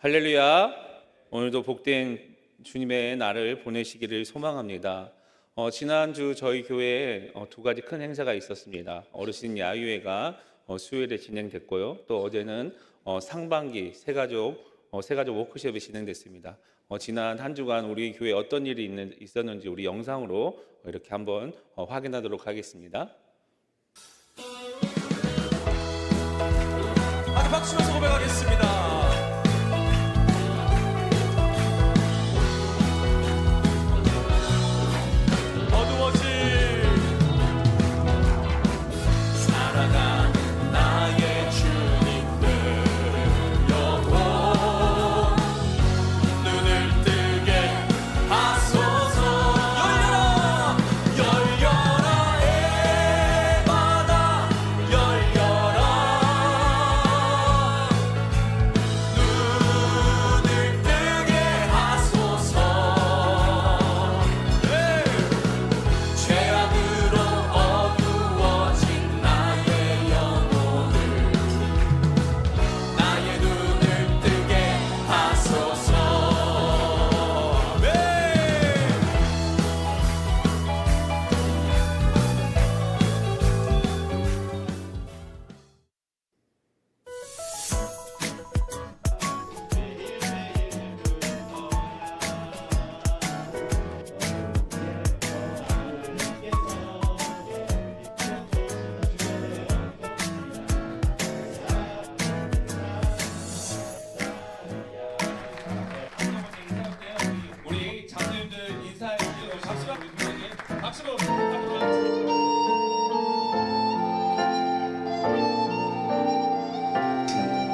할렐루야. 오늘도 복된 주님의 날을 보내시기를 소망합니다. 지난주 저희 교회에 두 가지 큰 행사가 있었습니다. 어르신 야유회가 수요일에 진행됐고요. 또 어제는 상반기 새가족 워크숍이 진행됐습니다. 지난 한 주간 우리 교회에 어떤 일이 있었는지 우리 영상으로 이렇게 한번 확인하도록 하겠습니다. 아주 박수 쳐서 고백하겠습니다.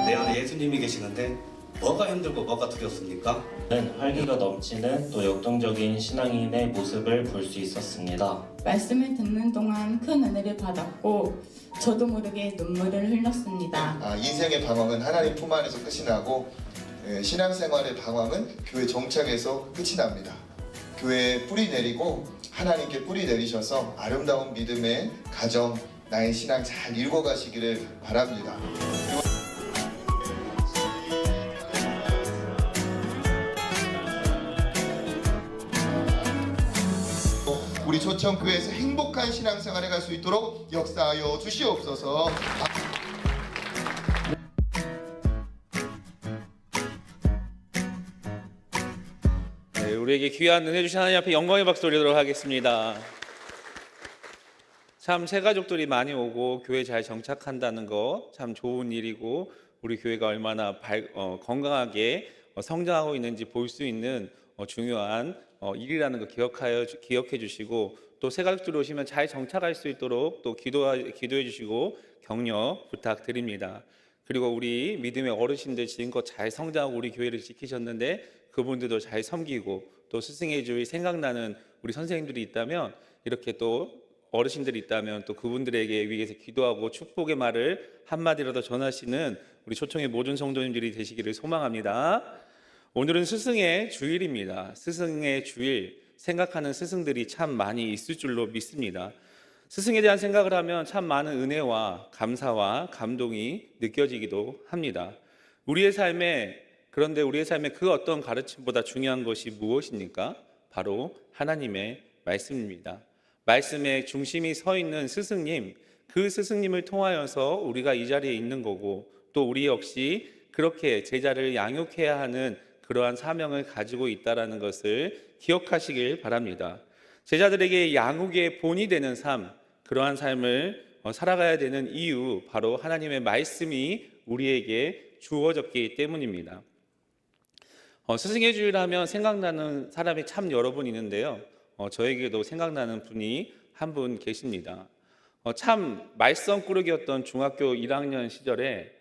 내 안에 예수님이 계시는데 뭐가 힘들고 뭐가 두렵습니까? 활기가 넘치는 또 역동적인 신앙인의 모습을 볼 수 있었습니다. 말씀을 듣는 동안 큰 은혜를 받았고 저도 모르게 눈물을 흘렸습니다. 인생의 방황은 하나님 품 안에서 끝이 나고 신앙생활의 방황은 교회 정착에서 끝이 납니다. 교회에 뿌리 내리고 하나님께 뿌리 내리셔서 아름다운 믿음의 가정, 나의 신앙 잘 읽어가시기를 바랍니다. 우리 조천교회에서 행복한 신앙생활에 갈 수 있도록 역사하여 주시옵소서. 네, 우리에게 귀한 은혜 주신 하나님 앞에 영광의 박수 올리도록 하겠습니다. 참 새가족들이 많이 오고 교회 잘 정착한다는 거 참 좋은 일이고 우리 교회가 얼마나 건강하게 성장하고 있는지 볼 수 있는 중요한 일이라는 거 기억해 주시고 또 새가족들 오시면 잘 정착할 수 있도록 또 기도해 주시고 격려 부탁드립니다. 그리고 우리 믿음의 어르신들 지금껏 잘 성장하고 우리 교회를 지키셨는데 그분들도 잘 섬기고 또 스승의 줄 생각나는 우리 선생님들이 있다면 이렇게 또 어르신들이 있다면 또 그분들에게 위해서 기도하고 축복의 말을 한마디라도 전하시는 우리 초청의 모든 성도님들이 되시기를 소망합니다. 오늘은 스승의 주일입니다. 스승의 주일 생각하는 스승들이 참 많이 있을 줄로 믿습니다. 스승에 대한 생각을 하면 참 많은 은혜와 감사와 감동이 느껴지기도 합니다. 그런데 우리의 삶에 그 어떤 가르침보다 중요한 것이 무엇입니까? 바로 하나님의 말씀입니다. 말씀에 중심이 서 있는 스승님, 그 스승님을 통하여서 우리가 이 자리에 있는 거고 또 우리 역시 그렇게 제자를 양육해야 하는 그러한 사명을 가지고 있다는 것을 기억하시길 바랍니다. 제자들에게 양육의 본이 되는 삶, 그러한 삶을 살아가야 되는 이유, 바로 하나님의 말씀이 우리에게 주어졌기 때문입니다. 스승의 주일 하면 생각나는 사람이 참 여러 분 있는데요. 저에게도 생각나는 분이 한 분 계십니다. 참 말썽꾸러기였던 중학교 1학년 시절에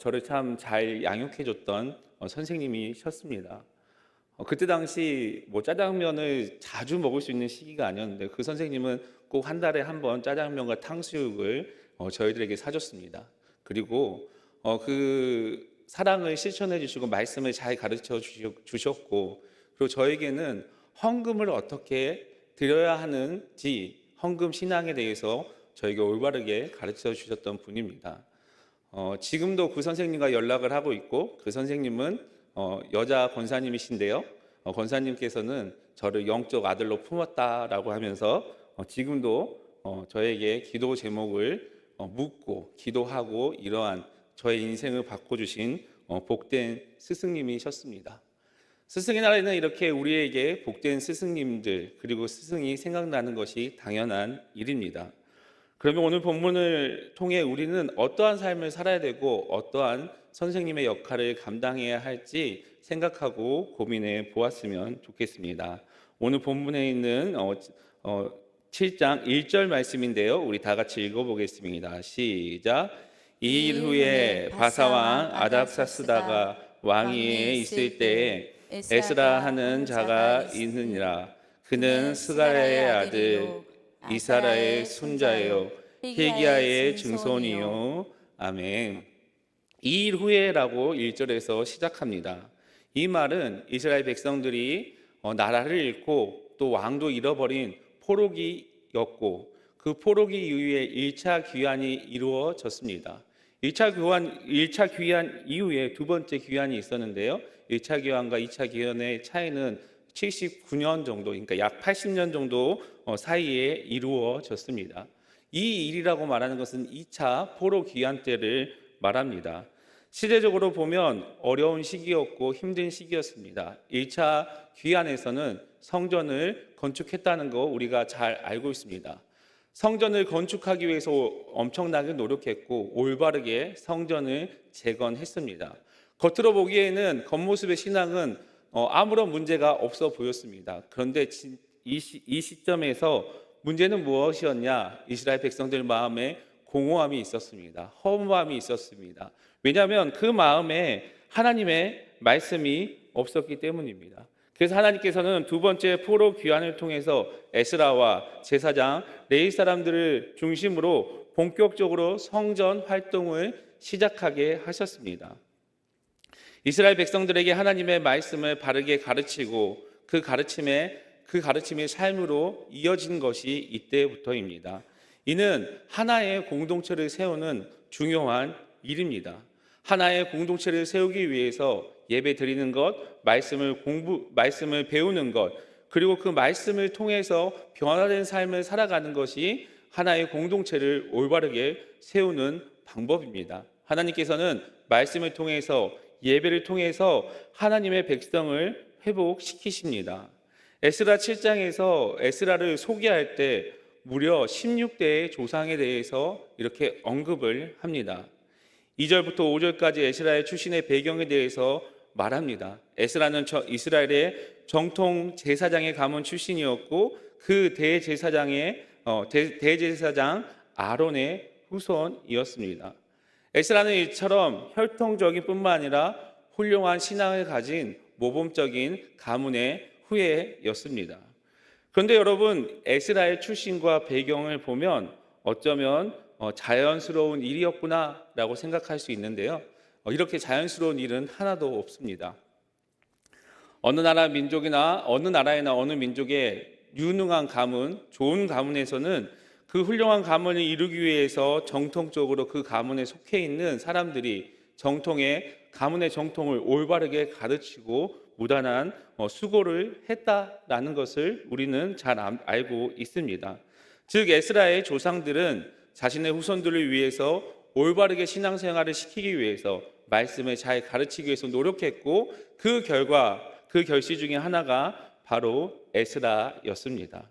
저를 참 잘 양육해줬던 선생님이셨습니다. 그때 당시 짜장면을 자주 먹을 수 있는 시기가 아니었는데 그 선생님은 꼭 한 달에 한 번 짜장면과 탕수육을 저희들에게 사줬습니다. 그리고 그 사랑을 실천해 주시고 말씀을 잘 가르쳐 주셨고 그리고 저에게는 헌금을 어떻게 드려야 하는지 헌금 신앙에 대해서 저에게 올바르게 가르쳐 주셨던 분입니다. 지금도 그 선생님과 연락을 하고 있고 그 선생님은 여자 권사님이신데요. 권사님께서는 저를 영적 아들로 품었다라고 하면서 지금도 저에게 기도 제목을 묻고 기도하고 이러한 저의 인생을 바꿔주신 복된 스승님이셨습니다. 스승의 날에는 이렇게 우리에게 복된 스승님들 그리고 스승이 생각나는 것이 당연한 일입니다. 그러면 오늘 본문을 통해 우리는 어떠한 삶을 살아야 되고 어떠한 선생님의 역할을 감당해야 할지 생각하고 고민해 보았으면 좋겠습니다. 오늘 본문에 있는 7장 1절 말씀인데요. 우리 다 같이 읽어보겠습니다. 시작. 이 일 후에 바사왕 아닥사스다가 왕위에 있을 때에 에스라 하는 자가 있느니라. 그는 스가랴의 아들 이사라의 손자요 hil기야의 증손이요. 아멘. 이 일 후에라고 1절에서 시작합니다. 이 말은 이스라엘 백성들이 나라를 잃고 또 왕도 잃어버린 포로기였고 그 포로기 이후에 1차 귀환이 이루어졌습니다. 1차 귀환 이후에 두 번째 귀환이 있었는데요. 1차 귀환과 2차 귀환의 차이는 79년 정도, 그러니까 약 80년 정도 사이에 이루어졌습니다. 이 일이라고 말하는 것은 2차 포로 귀환 때를 말합니다. 시대적으로 보면 어려운 시기였고 힘든 시기였습니다. 1차 귀환에서는 성전을 건축했다는 거 우리가 잘 알고 있습니다. 성전을 건축하기 위해서 엄청나게 노력했고 올바르게 성전을 재건했습니다. 겉으로 보기에는 겉모습의 신앙은 아무런 문제가 없어 보였습니다. 그런데 이 시점에서 문제는 무엇이었냐? 이스라엘 백성들 마음에 공허함이 있었습니다. 허무함이 있었습니다. 왜냐하면 그 마음에 하나님의 말씀이 없었기 때문입니다. 그래서 하나님께서는 두 번째 포로 귀환을 통해서 에스라와 제사장, 레위 사람들을 중심으로 본격적으로 성전 활동을 시작하게 하셨습니다. 이스라엘 백성들에게 하나님의 말씀을 바르게 가르치고 그 가르침이 삶으로 이어진 것이 이때부터입니다. 이는 하나의 공동체를 세우는 중요한 일입니다. 하나의 공동체를 세우기 위해서 예배 드리는 것, 말씀을 배우는 것, 그리고 그 말씀을 통해서 변화된 삶을 살아가는 것이 하나의 공동체를 올바르게 세우는 방법입니다. 하나님께서는 말씀을 통해서 예배를 통해서 하나님의 백성을 회복시키십니다. 에스라 7장에서 에스라를 소개할 때 무려 16대의 조상에 대해서 이렇게 언급을 합니다. 2절부터 5절까지 에스라의 출신의 배경에 대해서 말합니다. 에스라는 이스라엘의 정통 제사장의 가문 출신이었고 그 대제사장 아론의 후손이었습니다. 에스라는 이처럼 혈통적인 뿐만 아니라 훌륭한 신앙을 가진 모범적인 가문의 후예였습니다. 그런데 여러분, 에스라의 출신과 배경을 보면 어쩌면 자연스러운 일이었구나라고 생각할 수 있는데요. 이렇게 자연스러운 일은 하나도 없습니다. 어느 나라 민족이나 어느 나라이나 어느 민족의 유능한 가문, 좋은 가문에서는 그 훌륭한 가문을 이루기 위해서 정통적으로 그 가문에 속해 있는 사람들이 가문의 정통을 올바르게 가르치고 무단한 수고를 했다라는 것을 우리는 잘 알고 있습니다. 즉 에스라의 조상들은 자신의 후손들을 위해서 올바르게 신앙생활을 시키기 위해서 말씀을 잘 가르치기 위해서 노력했고 그 결실 중에 하나가 바로 에스라였습니다.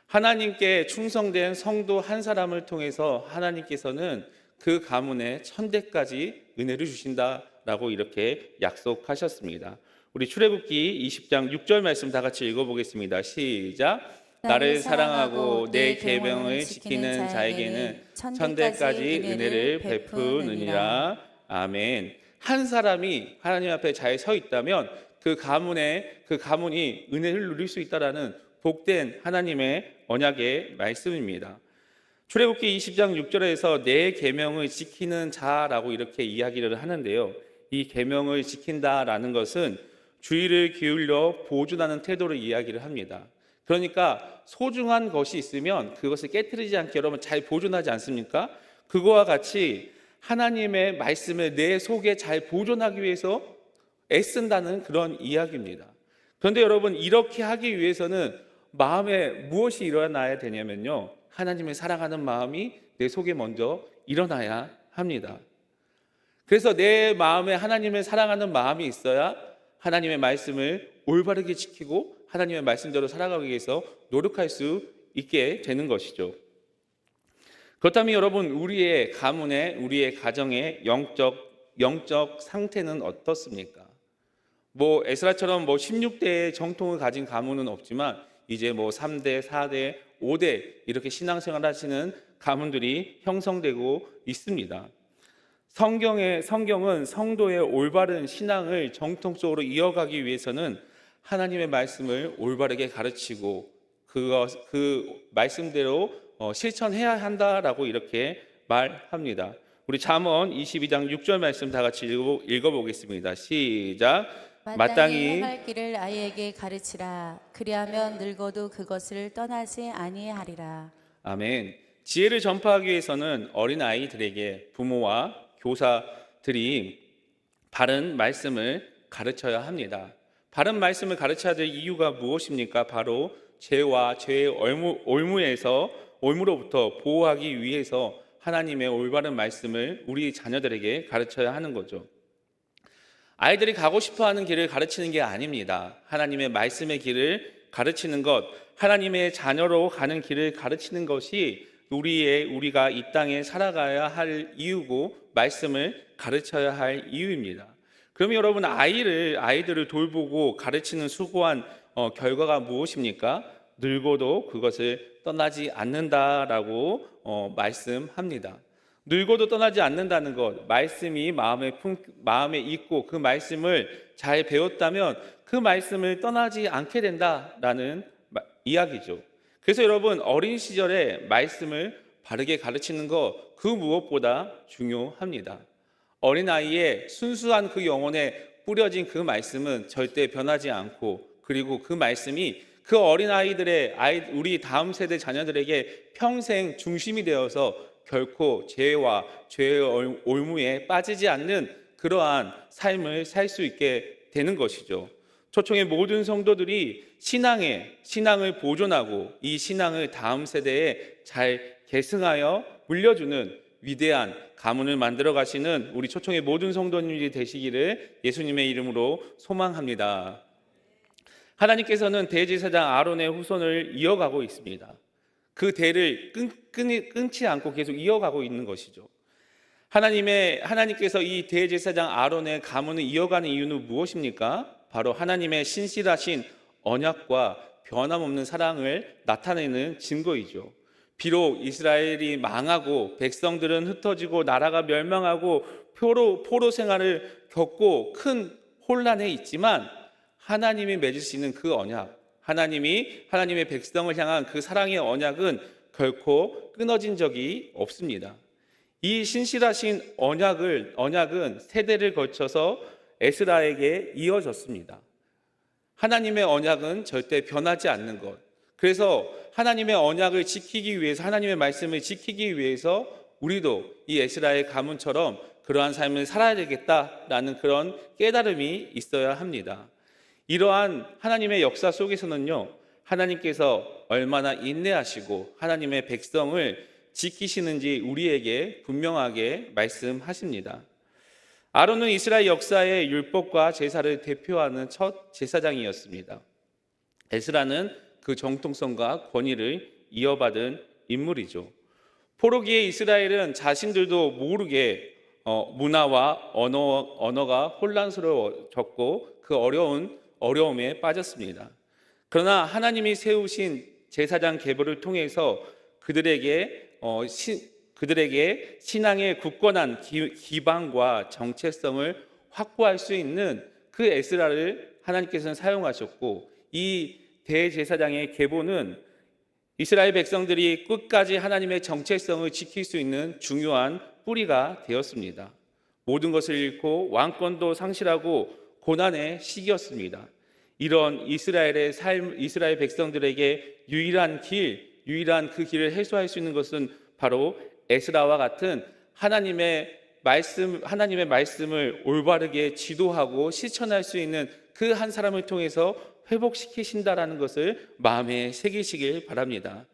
하나님께 충성된 성도 한 사람을 통해서 하나님께서는 그 가문에 천대까지 은혜를 주신다라고 이렇게 약속하셨습니다. 우리 출애굽기 20장 6절 말씀 다 같이 읽어보겠습니다. 시작. 나를 사랑하고 내 계명을 지키는 자에게는 천대까지 은혜를 베푸느니라. 아멘. 한 사람이 하나님 앞에 잘 서 있다면 그 가문이 은혜를 누릴 수 있다라는 복된 하나님의 언약의 말씀입니다. 출애굽기 20장 6절에서 내 계명을 지키는 자라고 이렇게 이야기를 하는데요. 이 계명을 지킨다라는 것은 주의를 기울여 보존하는 태도를 이야기를 합니다. 그러니까 소중한 것이 있으면 그것을 깨트리지 않게 여러분 잘 보존하지 않습니까? 그거와 같이 하나님의 말씀을 내 속에 잘 보존하기 위해서 애쓴다는 그런 이야기입니다. 그런데 여러분, 이렇게 하기 위해서는 마음에 무엇이 일어나야 되냐면요, 하나님을 사랑하는 마음이 내 속에 먼저 일어나야 합니다. 그래서 내 마음에 하나님을 사랑하는 마음이 있어야 하나님의 말씀을 올바르게 지키고 하나님의 말씀대로 살아가기 위해서 노력할 수 있게 되는 것이죠. 그렇다면 여러분, 우리의 가문의, 우리의 가정의 영적 상태는 어떻습니까? 에스라처럼 16대의 정통을 가진 가문은 없지만 이제 3대, 4대, 5대 이렇게 신앙생활 하시는 가문들이 형성되고 있습니다. 성경은 성도의 올바른 신앙을 정통적으로 이어가기 위해서는 하나님의 말씀을 올바르게 가르치고 그 말씀대로 실천해야 한다라고 이렇게 말합니다. 우리 잠언 22장 6절 말씀 다 같이 읽어보겠습니다. 시작. 마땅히 할 길을 아이에게 가르치라. 그리하면 늙어도 그것을 떠나지 아니하리라. 아멘. 지혜를 전파하기 위해서는 어린아이들에게 부모와 교사들이 바른 말씀을 가르쳐야 합니다. 바른 말씀을 가르쳐야 될 이유가 무엇입니까? 바로 죄와 죄의 올무로부터 보호하기 위해서 하나님의 올바른 말씀을 우리 자녀들에게 가르쳐야 하는 거죠. 아이들이 가고 싶어하는 길을 가르치는 게 아닙니다. 하나님의 말씀의 길을 가르치는 것, 하나님의 자녀로 가는 길을 가르치는 것이 우리가 이 땅에 살아가야 할 이유고 말씀을 가르쳐야 할 이유입니다. 그럼 여러분, 아이들을 돌보고 가르치는 수고한 결과가 무엇입니까? 늙어도 그것을 떠나지 않는다라고 말씀합니다. 늙어도 떠나지 않는다는 것, 말씀이 마음에 있고 그 말씀을 잘 배웠다면 그 말씀을 떠나지 않게 된다라는 이야기죠. 그래서 여러분, 어린 시절에 말씀을 바르게 가르치는 것, 그 무엇보다 중요합니다. 어린아이의 순수한 그 영혼에 뿌려진 그 말씀은 절대 변하지 않고, 그리고 그 말씀이 그 우리 다음 세대 자녀들에게 평생 중심이 되어서 결코 죄와 죄의 올무에 빠지지 않는 그러한 삶을 살 수 있게 되는 것이죠. 초청의 모든 성도들이 신앙을 보존하고 이 신앙을 다음 세대에 잘 계승하여 물려주는 위대한 가문을 만들어 가시는 우리 초청의 모든 성도님들이 되시기를 예수님의 이름으로 소망합니다. 하나님께서는 대제사장 아론의 후손을 이어가고 있습니다. 그 대를 끊지 않고 계속 이어가고 있는 것이죠. 하나님께서 이 대제사장 아론의 가문을 이어가는 이유는 무엇입니까? 바로 하나님의 신실하신 언약과 변함없는 사랑을 나타내는 증거이죠. 비록 이스라엘이 망하고 백성들은 흩어지고 나라가 멸망하고 포로 생활을 겪고 큰 혼란에 있지만 하나님이 맺으시는 그 언약, 하나님의 백성을 향한 그 사랑의 언약은 결코 끊어진 적이 없습니다. 이 신실하신 언약은 세대를 거쳐서 에스라에게 이어졌습니다. 하나님의 언약은 절대 변하지 않는 것. 그래서 하나님의 언약을 지키기 위해서, 하나님의 말씀을 지키기 위해서 우리도 이 에스라의 가문처럼 그러한 삶을 살아야 되겠다라는 그런 깨달음이 있어야 합니다. 이러한 하나님의 역사 속에서는요, 하나님께서 얼마나 인내하시고 하나님의 백성을 지키시는지 우리에게 분명하게 말씀하십니다. 아론은 이스라엘 역사의 율법과 제사를 대표하는 첫 제사장이었습니다. 에스라는 그 정통성과 권위를 이어받은 인물이죠. 포로기의 이스라엘은 자신들도 모르게 문화와 언어가 혼란스러워졌고 그 어려움에 빠졌습니다. 그러나 하나님이 세우신 제사장 계보를 통해서 그들에게 신앙의 굳건한 기반과 정체성을 확보할 수 있는 그 에스라를 하나님께서는 사용하셨고, 이 대제사장의 계보는 이스라엘 백성들이 끝까지 하나님의 정체성을 지킬 수 있는 중요한 뿌리가 되었습니다. 모든 것을 잃고 왕권도 상실하고 고난의 시기였습니다. 이런 이스라엘 백성들에게 유일한 그 길을 해소할 수 있는 것은 바로 에스라와 같은 하나님의 하나님의 말씀을 올바르게 지도하고 실천할 수 있는 그 한 사람을 통해서 회복시키신다라는 것을 마음에 새기시길 바랍니다.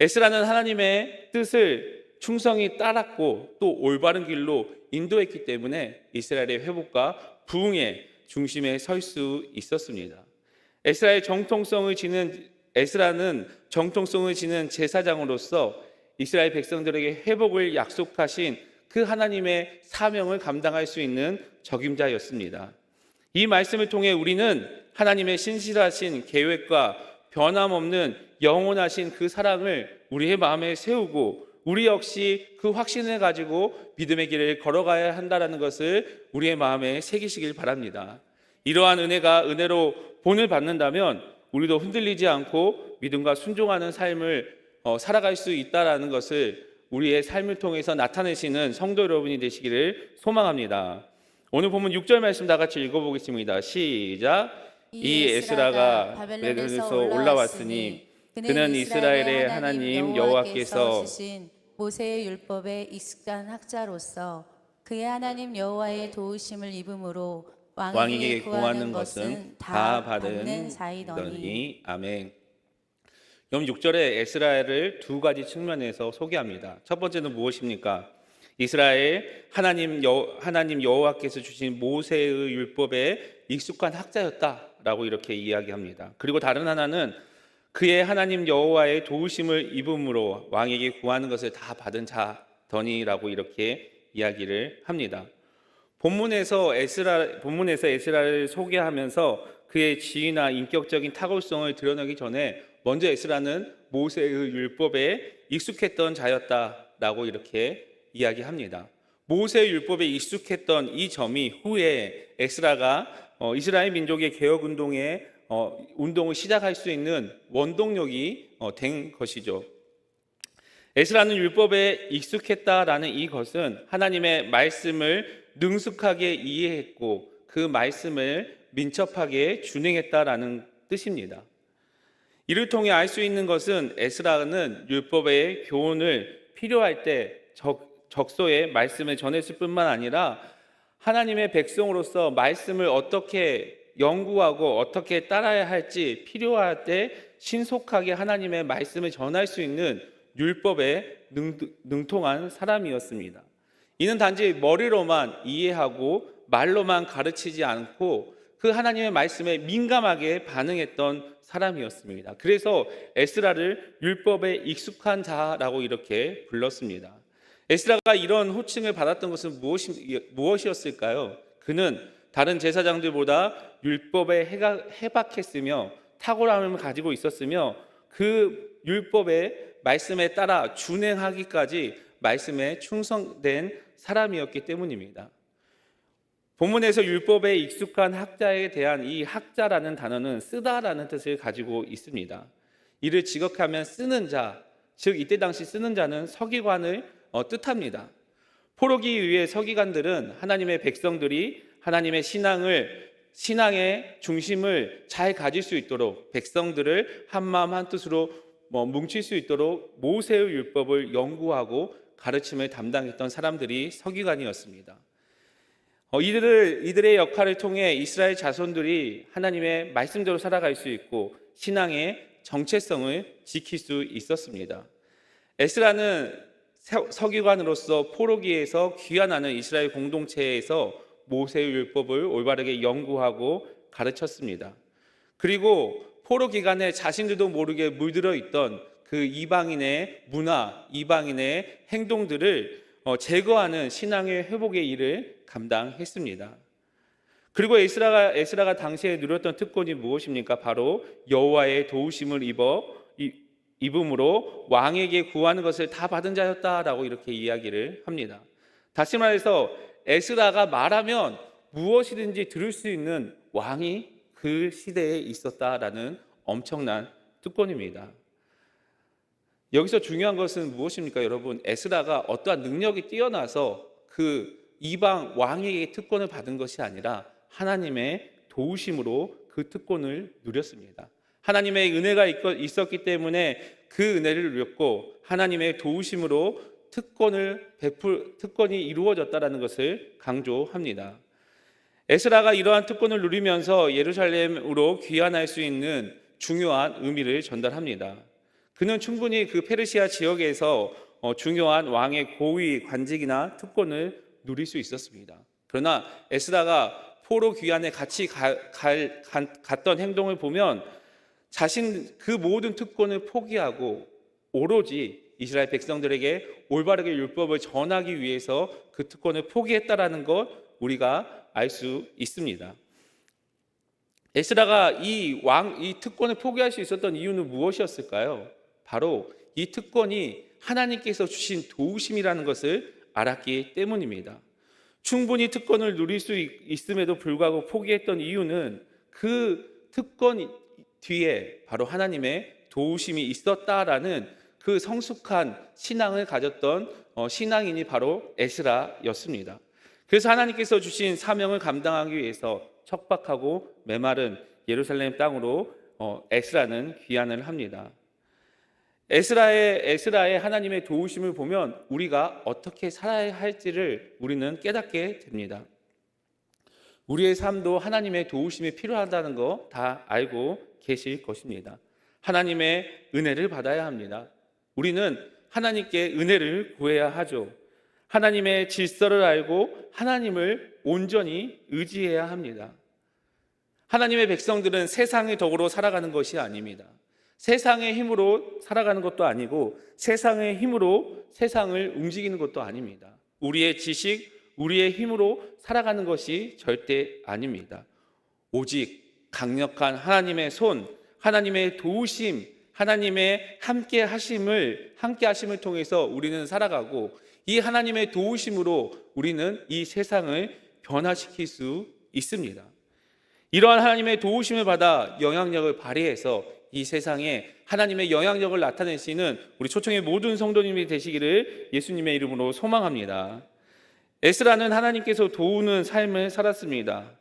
에스라는 하나님의 뜻을 충성히 따랐고 또 올바른 길로 인도했기 때문에 이스라엘의 회복과 부흥의 중심에 설 수 있었습니다. 에스라는 정통성을 지닌 제사장으로서 이스라엘 백성들에게 회복을 약속하신 그 하나님의 사명을 감당할 수 있는 적임자였습니다. 이 말씀을 통해 우리는 하나님의 신실하신 계획과 변함없는 영원하신 그 사랑을 우리의 마음에 세우고 우리 역시 그 확신을 가지고 믿음의 길을 걸어가야 한다는 것을 우리의 마음에 새기시길 바랍니다. 이러한 은혜로 본을 받는다면 우리도 흔들리지 않고 믿음과 순종하는 삶을 살아갈 수 있다는 것을 우리의 삶을 통해서 나타내시는 성도 여러분이 되시기를 소망합니다. 오늘 본문 6절 말씀 다 같이 읽어보겠습니다. 시작. 이 에스라가 바벨론에서 올라왔으니 그는 이스라엘의 하나님 여호와께서 주신 모세의 율법에 익숙한 학자로서 그의 하나님 여호와의 도우심을 입음으로 왕에게 구하는 것은 다 받는 사이더니. 아멘. 그럼 6절에 에스라엘을 두 가지 측면에서 소개합니다. 첫 번째는 무엇입니까? 이스라엘 하나님 여호와께서 주신 모세의 율법에 익숙한 학자였다라고 이렇게 이야기합니다. 그리고 다른 하나는 그의 하나님 여호와의 도우심을 입음으로 왕에게 구하는 것을 다 받은 자더니라고 이렇게 이야기를 합니다. 본문에서 에스라를 소개하면서 그의 지위나 인격적인 탁월성을 드러내기 전에 먼저 에스라는 모세의 율법에 익숙했던 자였다라고 이렇게 이야기합니다. 모세의 율법에 익숙했던 이 점이 후에 에스라가 이스라엘 민족의 개혁 운동을 시작할 수 있는 원동력이 된 것이죠. 에스라는 율법에 익숙했다라는 이것은 하나님의 말씀을 능숙하게 이해했고 그 말씀을 민첩하게 준행했다라는 뜻입니다. 이를 통해 알 수 있는 것은 에스라는 율법의 교훈을 필요할 때 적소에 말씀을 전했을 뿐만 아니라 하나님의 백성으로서 말씀을 어떻게 연구하고 어떻게 따라야 할지 필요할 때 신속하게 하나님의 말씀을 전할 수 있는 율법에 능통한 사람이었습니다. 이는 단지 머리로만 이해하고 말로만 가르치지 않고 그 하나님의 말씀에 민감하게 반응했던 사람이었습니다. 그래서 에스라를 율법에 익숙한 자라고 이렇게 불렀습니다. 에스라가 이런 호칭을 받았던 것은 무엇이었을까요? 그는 다른 제사장들보다 율법에 해박했으며 탁월함을 가지고 있었으며 그 율법의 말씀에 따라 준행하기까지 말씀에 충성된 사람이었기 때문입니다. 본문에서 율법에 익숙한 학자에 대한 이 학자라는 단어는 쓰다라는 뜻을 가지고 있습니다. 이를 직역하면 쓰는 자, 즉 이때 당시 쓰는 자는 서기관을 뜻합니다. 포로기에 의해 서기관들은 하나님의 백성들이 하나님의 신앙의 중심을 잘 가질 수 있도록 백성들을 한마음 한뜻으로 뭉칠 수 있도록 모세의 율법을 연구하고 가르침을 담당했던 사람들이 서기관이었습니다. 이들의 역할을 통해 이스라엘 자손들이 하나님의 말씀대로 살아갈 수 있고 신앙의 정체성을 지킬 수 있었습니다. 에스라는 서기관으로서 포로기에서 귀환하는 이스라엘 공동체에서 모세의 율법을 올바르게 연구하고 가르쳤습니다. 그리고 포로 기간에 자신들도 모르게 물들어 있던 그 이방인의 문화, 이방인의 행동들을 제거하는 신앙의 회복의 일을 감당했습니다. 그리고 에스라가 당시에 누렸던 특권이 무엇입니까? 바로 여호와의 도우심을 입음으로 왕에게 구하는 것을 다 받은 자였다라고 이렇게 이야기를 합니다. 다시 말해서 에스라가 말하면 무엇이든지 들을 수 있는 왕이 그 시대에 있었다라는 엄청난 특권입니다. 여기서 중요한 것은 무엇입니까, 여러분? 에스라가 어떠한 능력이 뛰어나서 그 이방 왕에게 특권을 받은 것이 아니라 하나님의 도우심으로 그 특권을 누렸습니다. 하나님의 은혜가 있었기 때문에 그 은혜를 누렸고 하나님의 도우심으로 특권이 이루어졌다라는 것을 강조합니다. 에스라가 이러한 특권을 누리면서 예루살렘으로 귀환할 수 있는 중요한 의미를 전달합니다. 그는 충분히 그 페르시아 지역에서 중요한 왕의 고위 관직이나 특권을 누릴 수 있었습니다. 그러나 에스라가 포로 귀환에 같이 갔던 행동을 보면 자신 그 모든 특권을 포기하고 오로지 이스라엘 백성들에게 올바르게 율법을 전하기 위해서 그 특권을 포기했다라는 것 우리가 알 수 있습니다. 에스라가 이 특권을 포기할 수 있었던 이유는 무엇이었을까요? 바로 이 특권이 하나님께서 주신 도우심이라는 것을 알았기 때문입니다. 충분히 특권을 누릴 수 있음에도 불구하고 포기했던 이유는 그 특권 뒤에 바로 하나님의 도우심이 있었다라는 그 성숙한 신앙을 가졌던 신앙인이 바로 에스라였습니다. 그래서 하나님께서 주신 사명을 감당하기 위해서 척박하고 메마른 예루살렘 땅으로 에스라는 귀환을 합니다. 에스라의 하나님의 도우심을 보면 우리가 어떻게 살아야 할지를 우리는 깨닫게 됩니다. 우리의 삶도 하나님의 도우심이 필요하다는 거 다 알고 계실 것입니다. 하나님의 은혜를 받아야 합니다. 우리는 하나님께 은혜를 구해야 하죠. 하나님의 질서를 알고 하나님을 온전히 의지해야 합니다. 하나님의 백성들은 세상의 덕으로 살아가는 것이 아닙니다. 세상의 힘으로 살아가는 것도 아니고 세상의 힘으로 세상을 움직이는 것도 아닙니다. 우리의 지식, 우리의 힘으로 살아가는 것이 절대 아닙니다. 오직 강력한 하나님의 손, 하나님의 도우심, 하나님의 함께 하심을 통해서 우리는 살아가고 이 하나님의 도우심으로 우리는 이 세상을 변화시킬 수 있습니다. 이러한 하나님의 도우심을 받아 영향력을 발휘해서 이 세상에 하나님의 영향력을 나타내시는 우리 초청의 모든 성도님이 되시기를 예수님의 이름으로 소망합니다. 에스라는 하나님께서 도우는 삶을 살았습니다.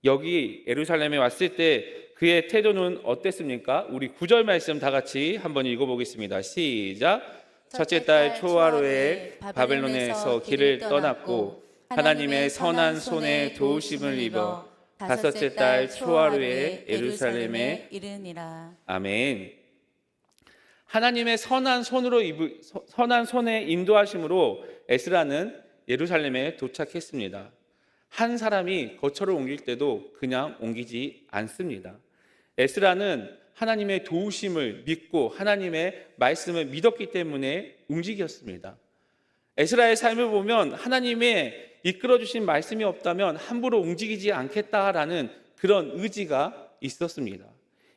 여기 예루살렘에 왔을 때 그의 태도는 어땠습니까? 우리 9절 말씀 다 같이 한번 읽어보겠습니다. 시작. 첫째 달 초하루에 바벨론에서 길을 떠났고 하나님의 선한 손에 도우심을 입어 다섯째 달 초하루에 예루살렘에 이르니라. 아멘. 하나님의 선한 손의 인도하심으로 에스라는 예루살렘에 도착했습니다. 한 사람이 거처를 옮길 때도 그냥 옮기지 않습니다. 에스라는 하나님의 도우심을 믿고 하나님의 말씀을 믿었기 때문에 움직였습니다. 에스라의 삶을 보면 하나님의 이끌어주신 말씀이 없다면 함부로 움직이지 않겠다라는 그런 의지가 있었습니다.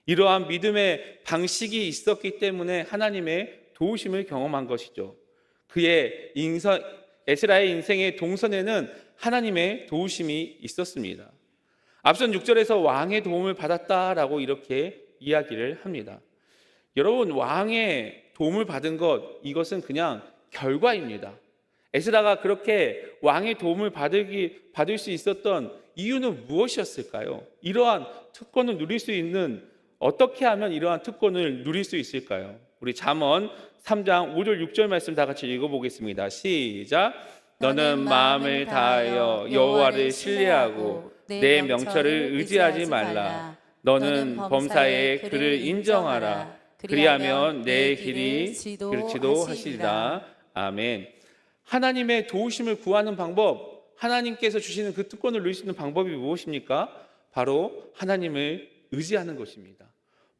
이러한 믿음의 방식이 있었기 때문에 하나님의 도우심을 경험한 것이죠. 에스라의 인생의 동선에는 하나님의 도우심이 있었습니다. 앞선 6절에서 왕의 도움을 받았다라고 이렇게 이야기를 합니다. 여러분, 왕의 도움을 받은 이것은 그냥 결과입니다. 에스라가 그렇게 왕의 도움을 받을 수 있었던 이유는 무엇이었을까요? 이러한 특권을 누릴 수 있는, 어떻게 하면 이러한 특권을 누릴 수 있을까요? 우리 잠언 3장 5절 6절 말씀 다 같이 읽어보겠습니다. 시작. 너는 마음을 다하여 여호와를 신뢰하고 내 명철을 의지하지 말라. 너는 범사에 그를 인정하라. 그리하면 내 길이 그렇지도 하시리라. 아멘. 하나님의 도우심을 구하는 방법, 하나님께서 주시는 그 특권을 누릴 수 있는 방법이 무엇입니까? 바로 하나님을 의지하는 것입니다.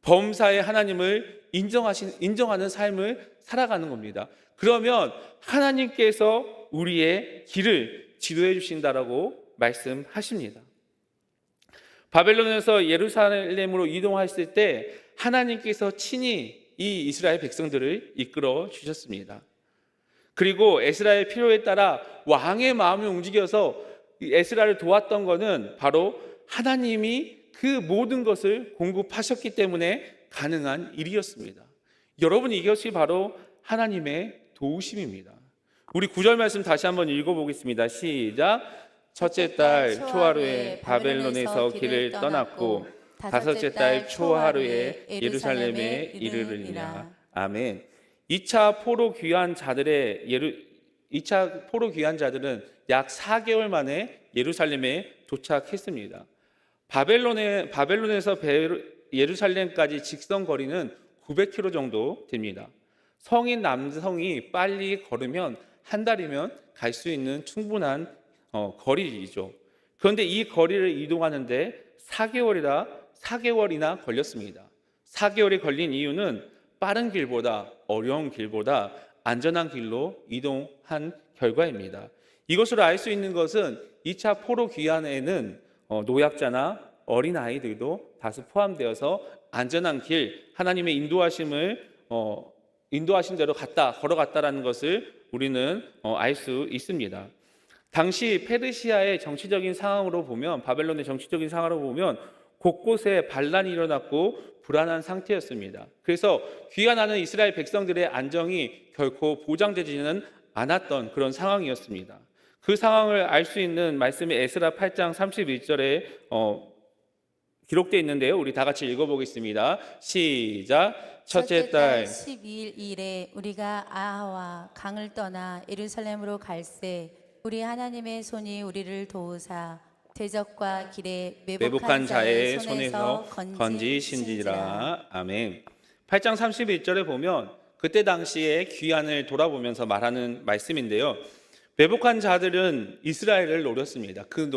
범사에 하나님을 인정하는 삶을 살아가는 겁니다. 그러면 하나님께서 우리의 길을 지도해 주신다라고 말씀하십니다. 바벨론에서 예루살렘으로 이동했을 때 하나님께서 친히 이 이스라엘 백성들을 이끌어 주셨습니다. 그리고 에스라의 필요에 따라 왕의 마음을 움직여서 에스라를 도왔던 것은 바로 하나님이 그 모든 것을 공급하셨기 때문에 가능한 일이었습니다. 여러분, 이것이 바로 하나님의 도우심입니다. 우리 9절 말씀 다시 한번 읽어보겠습니다. 시작. 첫째 달 초하루에 바벨론에서 길을 떠났고 다섯째 달 초하루에 예루살렘에 이르르니라. 아멘. 2차 포로 귀환 자들의 2차 포로 귀환 자들은 약 4개월 만에 예루살렘에 도착했습니다. 바벨론에서 예루살렘까지 직선 거리는 900km 정도 됩니다. 성인 남성이 빨리 걸으면 한 달이면 갈 수 있는 충분한 거리이죠. 그런데 이 거리를 이동하는데 4개월이나 걸렸습니다. 4개월이 걸린 이유는 빠른 길보다 어려운 길보다 안전한 길로 이동한 결과입니다. 이것으로 알 수 있는 것은 2차 포로 귀환에는 노약자나 어린 아이들도 다수 포함되어서 안전한 길, 하나님의 인도하신 대로 걸어갔다라는 것을 우리는 알 수 있습니다. 당시 페르시아의 정치적인 상황으로 보면, 바벨론의 정치적인 상황으로 보면 곳곳에 반란이 일어났고 불안한 상태였습니다. 그래서 귀환하는 이스라엘 백성들의 안정이 결코 보장되지는 않았던 그런 상황이었습니다. 그 상황을 알 수 있는 말씀이 에스라 8장 31절에 기록되어 있는데요. 우리 다 같이 읽어보겠습니다. 시작. 첫째 달 12일 일에 우리가 아하와 강을 떠나 예루살렘으로 갈새 우리 하나님의 손이 우리를 도우사 대적과 길에 매복한 자의 손에서 건지신지라. 아멘. 8장 31절에 보면 그때 당시에 귀환을 돌아보면서 말하는 말씀인데요. 매복한 자들은 이스라엘을 노렸습니다. 그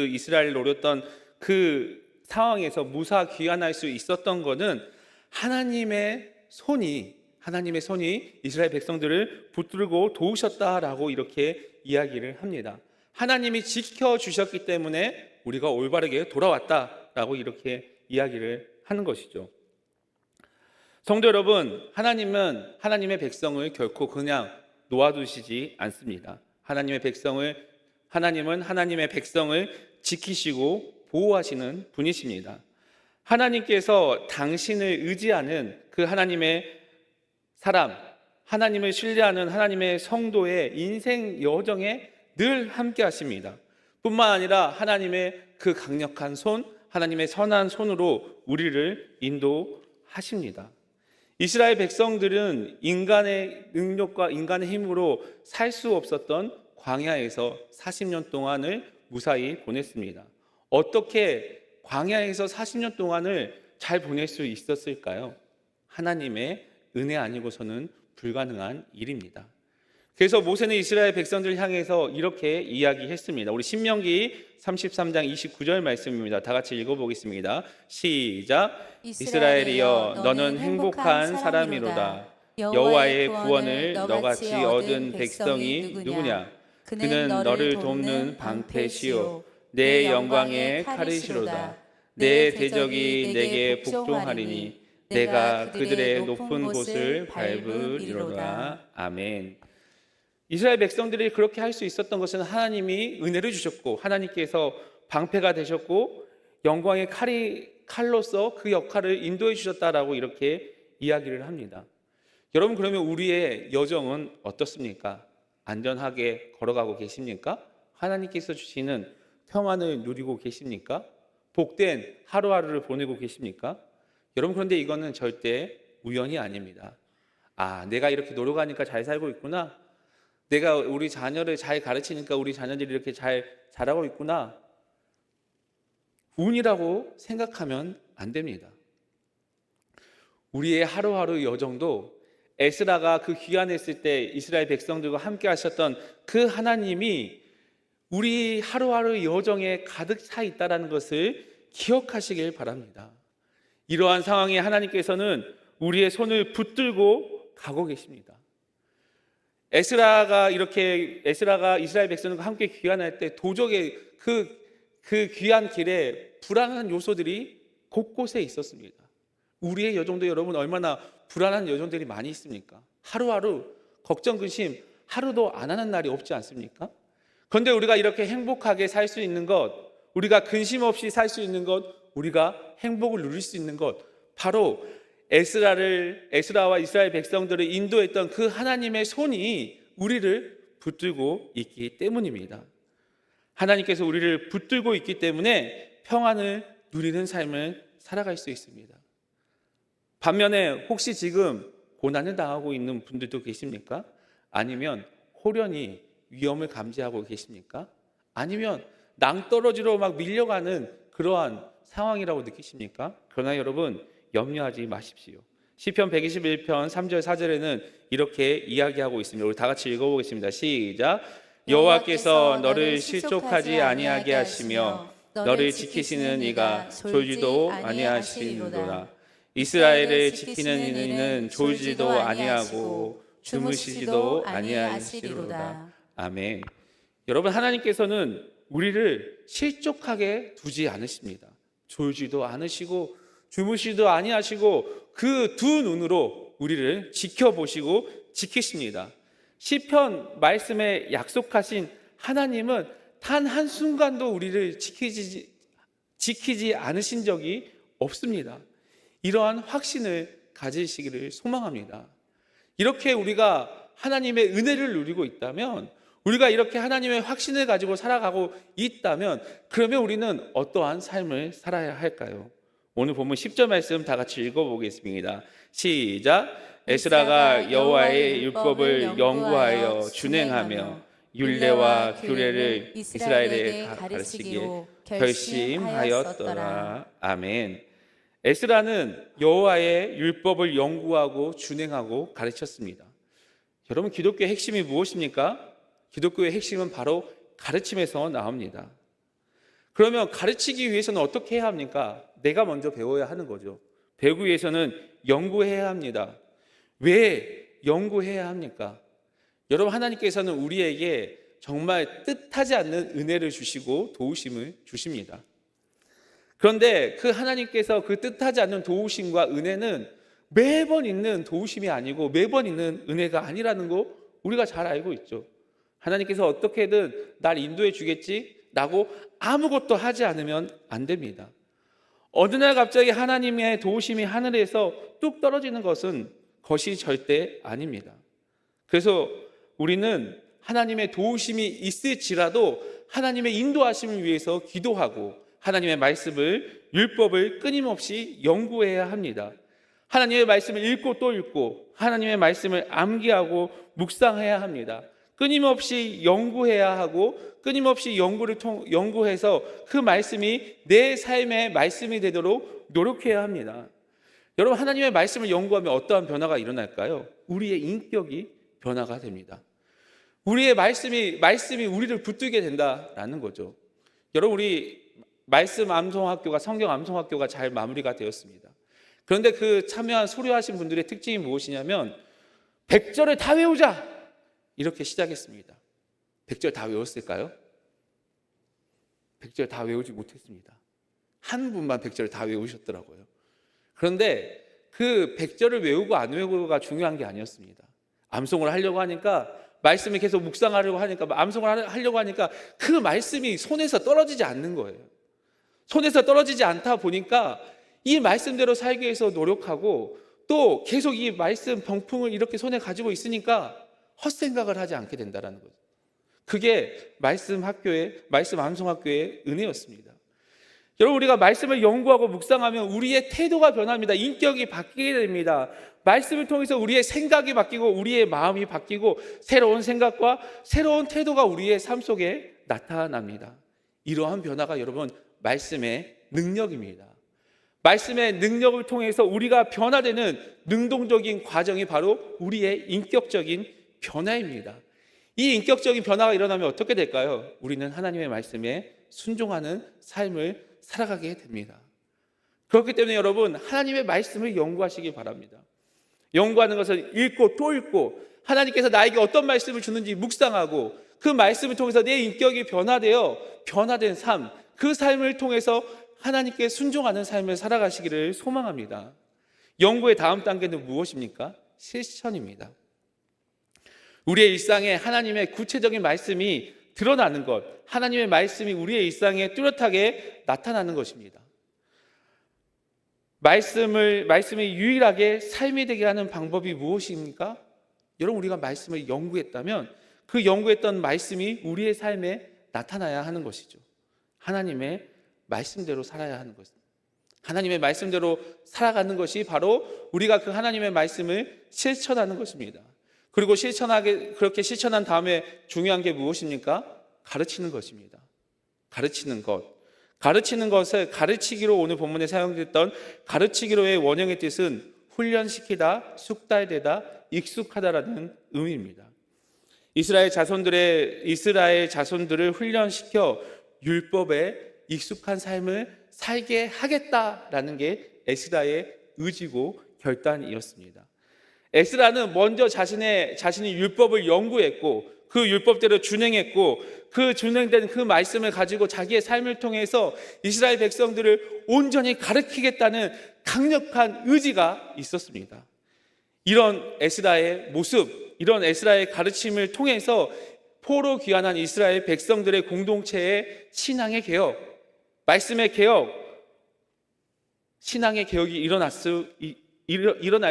이스라엘을 노렸던 그 상황에서 무사 귀환할 수 있었던 것은 하나님의 손이 이스라엘 백성들을 붙들고 도우셨다라고 이렇게 이야기를 합니다. 하나님이 지켜주셨기 때문에 우리가 올바르게 돌아왔다라고 이렇게 이야기를 하는 것이죠. 성도 여러분, 하나님의 백성을 결코 그냥 놓아두시지 않습니다. 하나님은 하나님의 백성을 지키시고 보호하시는 분이십니다. 하나님께서 당신을 의지하는 그 하나님의 사람, 하나님을 신뢰하는 하나님의 성도의 인생 여정에 늘 함께 하십니다. 뿐만 아니라 하나님의 그 강력한 손, 하나님의 선한 손으로 우리를 인도하십니다. 이스라엘 백성들은 인간의 능력과 인간의 힘으로 살 수 없었던 광야에서 40년 동안을 무사히 보냈습니다. 어떻게 광야에서 40년 동안을 잘 보낼 수 있었을까요? 하나님의 은혜 아니고서는 불가능한 일입니다. 그래서 모세는 이스라엘 백성들을 향해서 이렇게 이야기했습니다. 우리 신명기 33장 29절 말씀입니다. 다 같이 읽어보겠습니다. 시작. 이스라엘이여 너는 행복한 사람이로다. 여호와의 구원을 너같이 얻은 백성이 누구냐? 그는 너를 돕는 방패시요 내 영광의 칼이시로다. 내 대적이 내게 복종하리니 내가 그들의 높은 곳을 밟으리로다. 아멘. 이스라엘 백성들이 그렇게 할 수 있었던 것은 하나님이 은혜를 주셨고 하나님께서 방패가 되셨고 영광의 칼로서 그 역할을 인도해 주셨다라고 이렇게 이야기를 합니다. 여러분, 그러면 우리의 여정은 어떻습니까? 안전하게 걸어가고 계십니까? 하나님께서 주시는 평안을 누리고 계십니까? 복된 하루하루를 보내고 계십니까? 여러분, 그런데 이거는 절대 우연이 아닙니다. 내가 이렇게 노력하니까 잘 살고 있구나. 내가 우리 자녀를 잘 가르치니까 우리 자녀들이 이렇게 잘 자라고 있구나. 운이라고 생각하면 안 됩니다. 우리의 하루하루 여정도 에스라가 그 귀환했을 때 이스라엘 백성들과 함께 하셨던 그 하나님이 우리 하루하루 여정에 가득 차 있다는 것을 기억하시길 바랍니다. 이러한 상황에 하나님께서는 우리의 손을 붙들고 가고 계십니다. 에스라가 이스라엘 백성들과 함께 귀환할 때 도적의 그 귀환 길에 불안한 요소들이 곳곳에 있었습니다. 우리의 여정도 여러분 얼마나 불안한 여정들이 많이 있습니까? 하루하루 걱정, 근심 하루도 안 하는 날이 없지 않습니까? 그런데 우리가 이렇게 행복하게 살 수 있는 것, 우리가 근심 없이 살 수 있는 것, 우리가 행복을 누릴 수 있는 것, 바로 에스라와 이스라엘 백성들을 인도했던 그 하나님의 손이 우리를 붙들고 있기 때문입니다. 하나님께서 우리를 붙들고 있기 때문에 평안을 누리는 삶을 살아갈 수 있습니다. 반면에 혹시 지금 고난을 당하고 있는 분들도 계십니까? 아니면 호련히 위험을 감지하고 계십니까? 아니면 낭떠러지로 막 밀려가는 그러한 상황이라고 느끼십니까? 그러나 여러분 염려하지 마십시오. 시편 121편 3절 4절에는 이렇게 이야기하고 있습니다. 우리 다 같이 읽어보겠습니다. 시작. 여호와께서 너를 실족하지 아니하게 하시며 너를 지키시는 이가 졸지도 아니하시리로다. 이스라엘을 지키는 이는 졸지도 아니하고 주무시지도 아니하시리로다. 아멘. 여러분, 하나님께서는 우리를 실족하게 두지 않으십니다. 졸지도 않으시고 주무시지도 아니하시고 그 두 눈으로 우리를 지켜보시고 지키십니다. 시편 말씀에 약속하신 하나님은 단 한순간도 우리를 지키지 않으신 적이 없습니다. 이러한 확신을 가지시기를 소망합니다. 이렇게 우리가 하나님의 은혜를 누리고 있다면, 우리가 이렇게 하나님의 확신을 가지고 살아가고 있다면, 그러면 우리는 어떠한 삶을 살아야 할까요? 오늘 본문 10절 말씀 다 같이 읽어보겠습니다. 시작. 에스라가 여호와의 율법을 연구하여 준행하며 율례와 규례를 이스라엘에 가르치기에 결심하였더라. 아멘. 에스라는 여호와의 율법을 연구하고 준행하고 가르쳤습니다. 여러분, 기독교의 핵심이 무엇입니까? 기독교의 핵심은 바로 가르침에서 나옵니다. 그러면 가르치기 위해서는 어떻게 해야 합니까? 내가 먼저 배워야 하는 거죠. 배우기 위해서는 연구해야 합니다. 왜 연구해야 합니까? 여러분, 하나님께서는 우리에게 정말 뜻하지 않는 은혜를 주시고 도우심을 주십니다. 그런데 그 하나님께서 그 뜻하지 않는 도우심과 은혜는 매번 있는 도우심이 아니고 매번 있는 은혜가 아니라는 거 우리가 잘 알고 있죠. 하나님께서 어떻게든 날 인도해 주겠지 라고 아무것도 하지 않으면 안 됩니다. 어느 날 갑자기 하나님의 도우심이 하늘에서 뚝 떨어지는 것이 절대 아닙니다. 그래서 우리는 하나님의 도우심이 있을지라도 하나님의 인도하심을 위해서 기도하고 하나님의 말씀을, 율법을 끊임없이 연구해야 합니다. 하나님의 말씀을 읽고 또 읽고 하나님의 말씀을 암기하고 묵상해야 합니다. 끊임없이 연구해야 하고 끊임없이 연구해서 그 말씀이 내 삶의 말씀이 되도록 노력해야 합니다. 여러분, 하나님의 말씀을 연구하면 어떠한 변화가 일어날까요? 우리의 인격이 변화가 됩니다. 우리의 말씀이 우리를 붙들게 된다라는 거죠. 여러분, 우리 말씀 암송학교가, 성경 암송학교가 잘 마무리가 되었습니다. 그런데 그 참여한 소료하신 분들의 특징이 무엇이냐면 100절을 다 외우자! 이렇게 시작했습니다. 100절 다 외웠을까요? 100절 다 외우지 못했습니다. 한 분만 100절 다 외우셨더라고요. 그런데 그 100절을 외우고 안 외우고가 중요한 게 아니었습니다. 암송을 하려고 하니까, 말씀을 계속 묵상하려고 하니까, 암송을 하려고 하니까 그 말씀이 손에서 떨어지지 않는 거예요. 손에서 떨어지지 않다 보니까 이 말씀대로 살기 위해서 노력하고 또 계속 이 말씀 병풍을 이렇게 손에 가지고 있으니까 헛생각을 하지 않게 된다는 거죠. 그게 말씀 암송학교의 은혜였습니다. 여러분, 우리가 말씀을 연구하고 묵상하면 우리의 태도가 변합니다. 인격이 바뀌게 됩니다. 말씀을 통해서 우리의 생각이 바뀌고 우리의 마음이 바뀌고 새로운 생각과 새로운 태도가 우리의 삶 속에 나타납니다. 이러한 변화가 여러분 말씀의 능력입니다. 말씀의 능력을 통해서 우리가 변화되는 능동적인 과정이 바로 우리의 인격적인 변화입니다. 이 인격적인 변화가 일어나면 어떻게 될까요? 우리는 하나님의 말씀에 순종하는 삶을 살아가게 됩니다. 그렇기 때문에 여러분, 하나님의 말씀을 연구하시기 바랍니다. 연구하는 것은 읽고 또 읽고 하나님께서 나에게 어떤 말씀을 주는지 묵상하고 그 말씀을 통해서 내 인격이 변화된 삶, 그 삶을 통해서 하나님께 순종하는 삶을 살아가시기를 소망합니다. 연구의 다음 단계는 무엇입니까? 실천입니다. 우리의 일상에 하나님의 구체적인 말씀이 드러나는 것, 하나님의 말씀이 우리의 일상에 뚜렷하게 나타나는 것입니다. 말씀이 유일하게 삶이 되게 하는 방법이 무엇입니까? 여러분, 우리가 말씀을 연구했다면 그 연구했던 말씀이 우리의 삶에 나타나야 하는 것이죠. 하나님의 말씀대로 살아야 하는 것. 하나님의 말씀대로 살아가는 것이 바로 우리가 그 하나님의 말씀을 실천하는 것입니다. 그리고 그렇게 실천한 다음에 중요한 게 무엇입니까? 가르치는 것입니다. 가르치는 것. 가르치는 것을 가르치기로 오늘 본문에 사용됐던 가르치기로의 원형의 뜻은 훈련시키다, 숙달되다, 익숙하다라는 의미입니다. 이스라엘 자손들을 훈련시켜 율법에 익숙한 삶을 살게 하겠다라는 게 에스라의 의지고 결단이었습니다. 에스라는 먼저 자신이 율법을 연구했고 그 율법대로 준행했고 그 준행된 그 말씀을 가지고 자기의 삶을 통해서 이스라엘 백성들을 온전히 가르치겠다는 강력한 의지가 있었습니다. 이런 에스라의 모습, 이런 에스라의 가르침을 통해서 포로 귀환한 이스라엘 백성들의 공동체의 신앙의 개혁, 말씀의 개혁, 신앙의 개혁이 일어날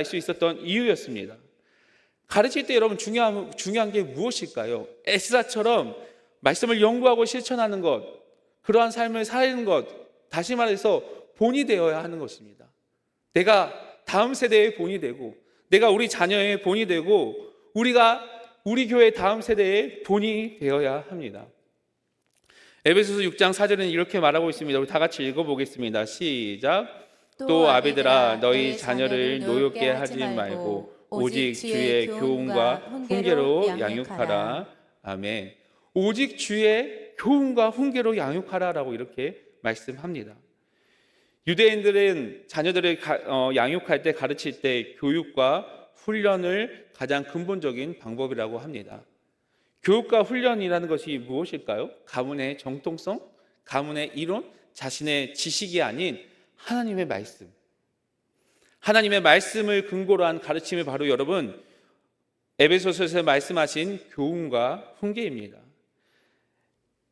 수 있었던 이유였습니다. 가르칠 때 여러분 중요한 게 무엇일까요? 에스라처럼 말씀을 연구하고 실천하는 것, 그러한 삶을 사는 것, 다시 말해서 본이 되어야 하는 것입니다. 내가 다음 세대의 본이 되고, 내가 우리 자녀의 본이 되고, 우리 교회 다음 세대의 본이 되어야 합니다. 에베소서 6장 4절은 이렇게 말하고 있습니다. 우리 다 같이 읽어보겠습니다. 시작. 또 아비들아 너희 자녀를 노엽게 하지 말고 오직 주의 교훈과 훈계로 양육하라. 아멘. 오직 주의 교훈과 훈계로 양육하라라고 이렇게 말씀합니다. 유대인들은 자녀들을 양육할 때, 가르칠 때 교육과 훈련을 가장 근본적인 방법이라고 합니다. 교육과 훈련이라는 것이 무엇일까요? 가문의 정통성, 가문의 이론, 자신의 지식이 아닌 하나님의 말씀. 하나님의 말씀을 근거로 한 가르침이 바로 여러분 에베소서에서 말씀하신 교훈과 훈계입니다.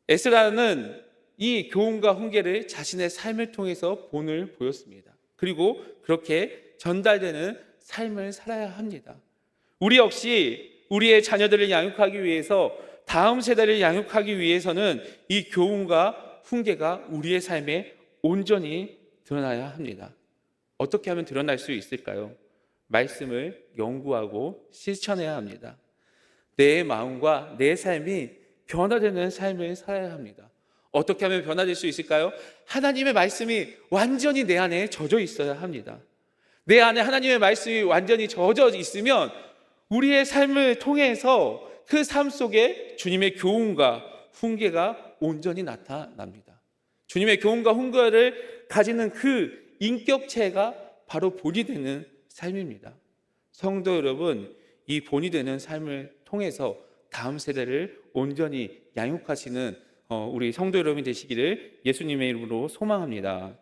에스라는 이 교훈과 훈계를 자신의 삶을 통해서 본을 보였습니다. 그리고 그렇게 전달되는 삶을 살아야 합니다. 우리 역시 우리의 자녀들을 양육하기 위해서, 다음 세대를 양육하기 위해서는 이 교훈과 훈계가 우리의 삶에 온전히 드러나야 합니다. 어떻게 하면 드러날 수 있을까요? 말씀을 연구하고 실천해야 합니다. 내 마음과 내 삶이 변화되는 삶을 살아야 합니다. 어떻게 하면 변화될 수 있을까요? 하나님의 말씀이 완전히 내 안에 젖어 있어야 합니다. 내 안에 하나님의 말씀이 완전히 젖어 있으면 우리의 삶을 통해서 그 삶 속에 주님의 교훈과 훈계가 온전히 나타납니다. 주님의 교훈과 훈계를 가지는 그 인격체가 바로 본이 되는 삶입니다. 성도 여러분, 이 본이 되는 삶을 통해서 다음 세대를 온전히 양육하시는 우리 성도 여러분이 되시기를 예수님의 이름으로 소망합니다.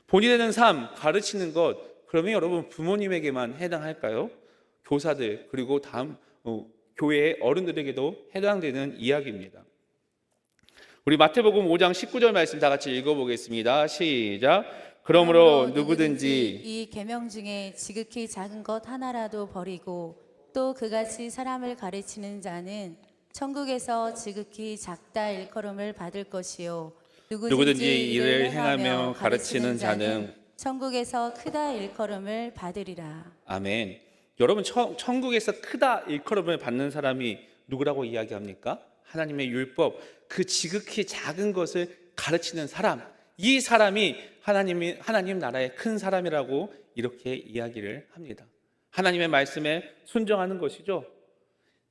본이 되는 삶, 가르치는 것, 그러면 여러분 부모님에게만 해당할까요? 교사들, 그리고 다음 교회의 어른들에게도 해당되는 이야기입니다. 우리 마태복음 5장 19절 말씀 다 같이 읽어보겠습니다. 시작. 그러므로 누구든지 이 계명 중에 지극히 작은 것 하나라도 버리고 또 그같이 사람을 가르치는 자는 천국에서 지극히 작다 일컬음을 받을 것이요 누구든지 이를 행하며 가르치는 자는 천국에서 크다 일컬음을 받으리라. 아멘. 여러분, 천국에서 크다 일컬음을 받는 사람이 누구라고 이야기합니까? 하나님의 율법, 그 지극히 작은 것을 가르치는 사람, 이 사람이 하나님 나라의 큰 사람이라고 이렇게 이야기를 합니다. 하나님의 말씀에 순종하는 것이죠.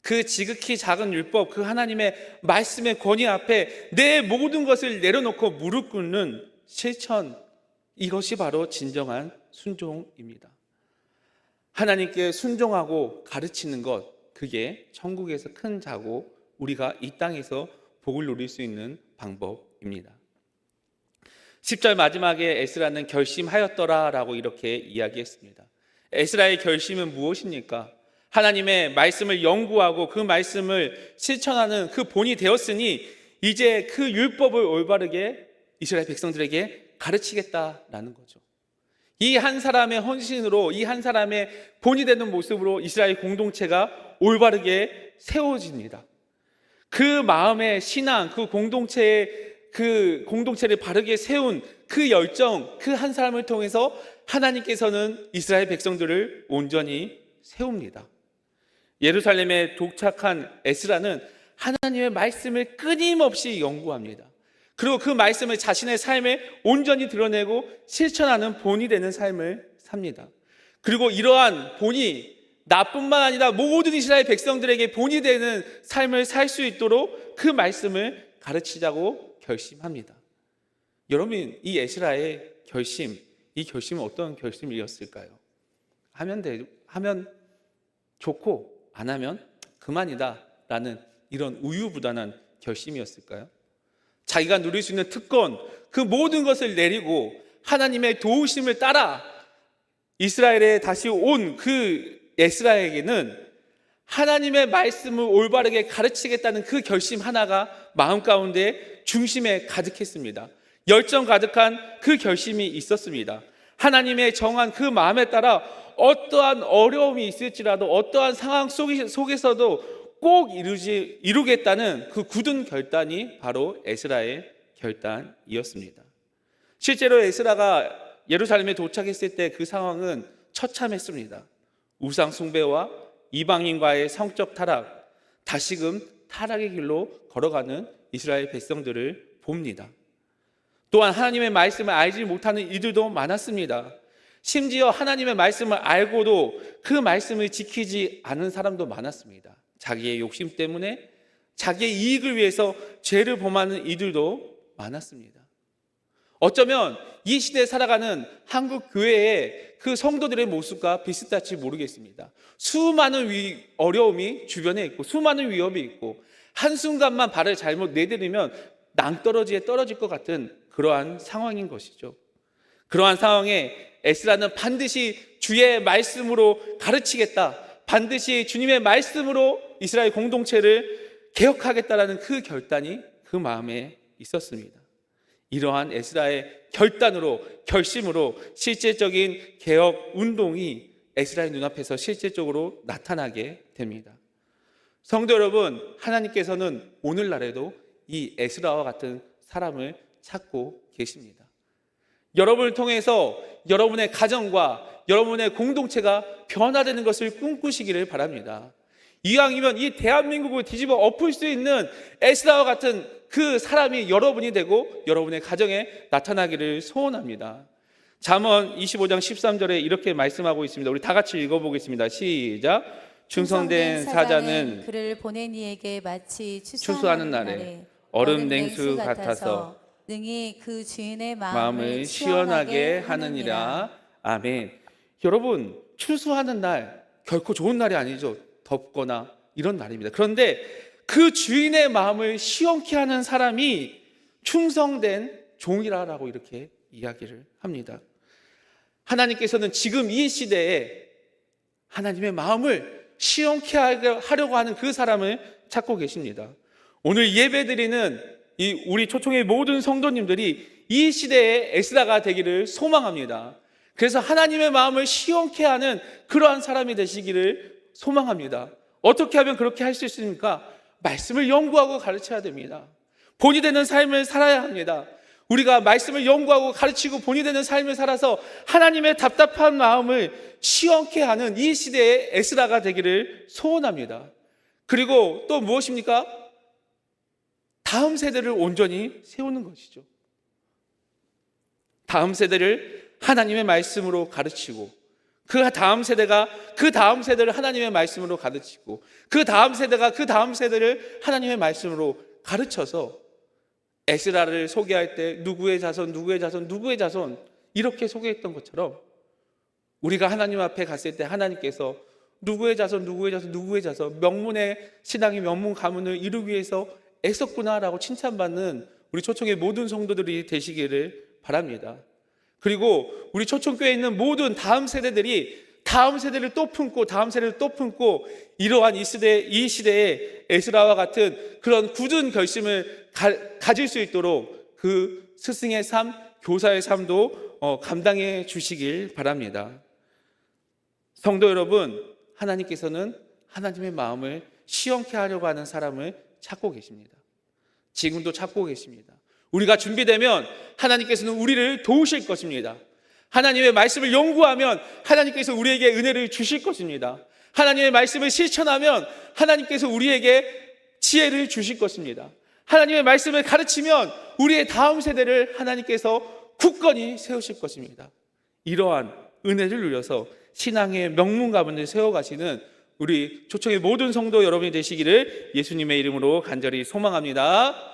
그 지극히 작은 율법, 그 하나님의 말씀의 권위 앞에 내 모든 것을 내려놓고 무릎 꿇는 실천, 이것이 바로 진정한 순종입니다. 하나님께 순종하고 가르치는 것, 그게 천국에서 큰 자고 우리가 이 땅에서 복을 누릴 수 있는 방법입니다. 10절 마지막에 에스라는 결심하였더라라고 이렇게 이야기했습니다. 에스라의 결심은 무엇입니까? 하나님의 말씀을 연구하고 그 말씀을 실천하는 그 본이 되었으니 이제 그 율법을 올바르게 이스라엘 백성들에게 가르치겠다라는 거죠. 이 한 사람의 헌신으로, 이 한 사람의 본이 되는 모습으로 이스라엘 공동체가 올바르게 세워집니다. 그 마음의 신앙, 그 공동체를 바르게 세운 그 열정, 그 한 사람을 통해서 하나님께서는 이스라엘 백성들을 온전히 세웁니다. 예루살렘에 도착한 에스라는 하나님의 말씀을 끊임없이 연구합니다. 그리고 그 말씀을 자신의 삶에 온전히 드러내고 실천하는 본이 되는 삶을 삽니다. 그리고 이러한 본이 나뿐만 아니라 모든 이스라엘 백성들에게 본이 되는 삶을 살 수 있도록 그 말씀을 가르치자고 결심합니다. 여러분, 이 에스라의 결심, 이 결심은 어떤 결심이었을까요? 하면 좋고 안 하면 그만이다 라는 이런 우유부단한 결심이었을까요? 자기가 누릴 수 있는 특권, 그 모든 것을 내리고 하나님의 도우심을 따라 이스라엘에 다시 온 그 에스라에게는 하나님의 말씀을 올바르게 가르치겠다는 그 결심 하나가 마음 가운데 중심에 가득했습니다. 열정 가득한 그 결심이 있었습니다. 하나님의 정한 그 마음에 따라 어떠한 어려움이 있을지라도 어떠한 상황 속에서도 꼭 이루겠다는 그 굳은 결단이 바로 에스라의 결단이었습니다. 실제로 에스라가 예루살렘에 도착했을 때 그 상황은 처참했습니다. 우상 숭배와 이방인과의 성적 타락, 다시금 타락의 길로 걸어가는 이스라엘 백성들을 봅니다. 또한 하나님의 말씀을 알지 못하는 이들도 많았습니다. 심지어 하나님의 말씀을 알고도 그 말씀을 지키지 않은 사람도 많았습니다. 자기의 욕심 때문에 자기의 이익을 위해서 죄를 범하는 이들도 많았습니다. 어쩌면 이 시대에 살아가는 한국 교회의 그 성도들의 모습과 비슷할지 모르겠습니다. 수많은 어려움이 주변에 있고 수많은 위협이 있고 한순간만 발을 잘못 내디디면 낭떠러지에 떨어질 것 같은 그러한 상황인 것이죠. 그러한 상황에 에스라는 반드시 주의 말씀으로 가르치겠다, 반드시 주님의 말씀으로 이스라엘 공동체를 개혁하겠다라는 그 결단이 그 마음에 있었습니다. 이러한 에스라의 결심으로 실제적인 개혁 운동이 에스라의 눈앞에서 실제적으로 나타나게 됩니다. 성도 여러분, 하나님께서는 오늘날에도 이 에스라와 같은 사람을 찾고 계십니다. 여러분을 통해서 여러분의 가정과 여러분의 공동체가 변화되는 것을 꿈꾸시기를 바랍니다. 이왕이면 이 대한민국을 뒤집어 엎을 수 있는 에스라와 같은 그 사람이 여러분이 되고 여러분의 가정에 나타나기를 소원합니다. 잠언 25장 13절에 이렇게 말씀하고 있습니다. 우리 다 같이 읽어보겠습니다. 시작. 충성된 사자는 그를 보낸 이에게 마치 추수하는 날에 얼음 냉수 같아서 능히 그 주인의 마음을 시원하게 하느니라. 아멘. 여러분, 추수하는 날 결코 좋은 날이 아니죠. 덥거나 이런 날입니다. 그런데 그 주인의 마음을 시원케 하는 사람이 충성된 종이라고 이렇게 이야기를 합니다. 하나님께서는 지금 이 시대에 하나님의 마음을 시원케 하려고 하는 그 사람을 찾고 계십니다. 오늘 예배드리는 우리 초청의 모든 성도님들이 이 시대의 에스라가 되기를 소망합니다. 그래서 하나님의 마음을 시원케 하는 그러한 사람이 되시기를 소망합니다. 어떻게 하면 그렇게 할 수 있습니까? 말씀을 연구하고 가르쳐야 됩니다. 본이 되는 삶을 살아야 합니다. 우리가 말씀을 연구하고 가르치고 본이 되는 삶을 살아서 하나님의 답답한 마음을 시원케 하는 이 시대의 에스라가 되기를 소원합니다. 그리고 또 무엇입니까? 다음 세대를 온전히 세우는 것이죠. 다음 세대를 하나님의 말씀으로 가르치고 그 다음 세대가 그 다음 세대를 하나님의 말씀으로 가르치고 그 다음 세대가 그 다음 세대를 하나님의 말씀으로 가르쳐서 에스라를 소개할 때 누구의 자손, 누구의 자손, 누구의 자손 이렇게 소개했던 것처럼 우리가 하나님 앞에 갔을 때 하나님께서 누구의 자손, 누구의 자손, 누구의 자손 명문의 신앙이 명문 가문을 이루기 위해서 애썼구나라고 칭찬받는 우리 초청의 모든 성도들이 되시기를 바랍니다. 그리고 우리 초청교회에 있는 모든 다음 세대들이 다음 세대를 또 품고 다음 세대를 또 품고 이러한 이 시대의 에스라와 같은 그런 굳은 결심을 가질 수 있도록 그 스승의 삶, 교사의 삶도 감당해 주시길 바랍니다. 성도 여러분, 하나님께서는 하나님의 마음을 시원케 하려고 하는 사람을 찾고 계십니다. 지금도 찾고 계십니다. 우리가 준비되면 하나님께서는 우리를 도우실 것입니다. 하나님의 말씀을 연구하면 하나님께서 우리에게 은혜를 주실 것입니다. 하나님의 말씀을 실천하면 하나님께서 우리에게 지혜를 주실 것입니다. 하나님의 말씀을 가르치면 우리의 다음 세대를 하나님께서 굳건히 세우실 것입니다. 이러한 은혜를 누려서 신앙의 명문 가문을 세워가시는 우리 초청의 모든 성도 여러분이 되시기를 예수님의 이름으로 간절히 소망합니다.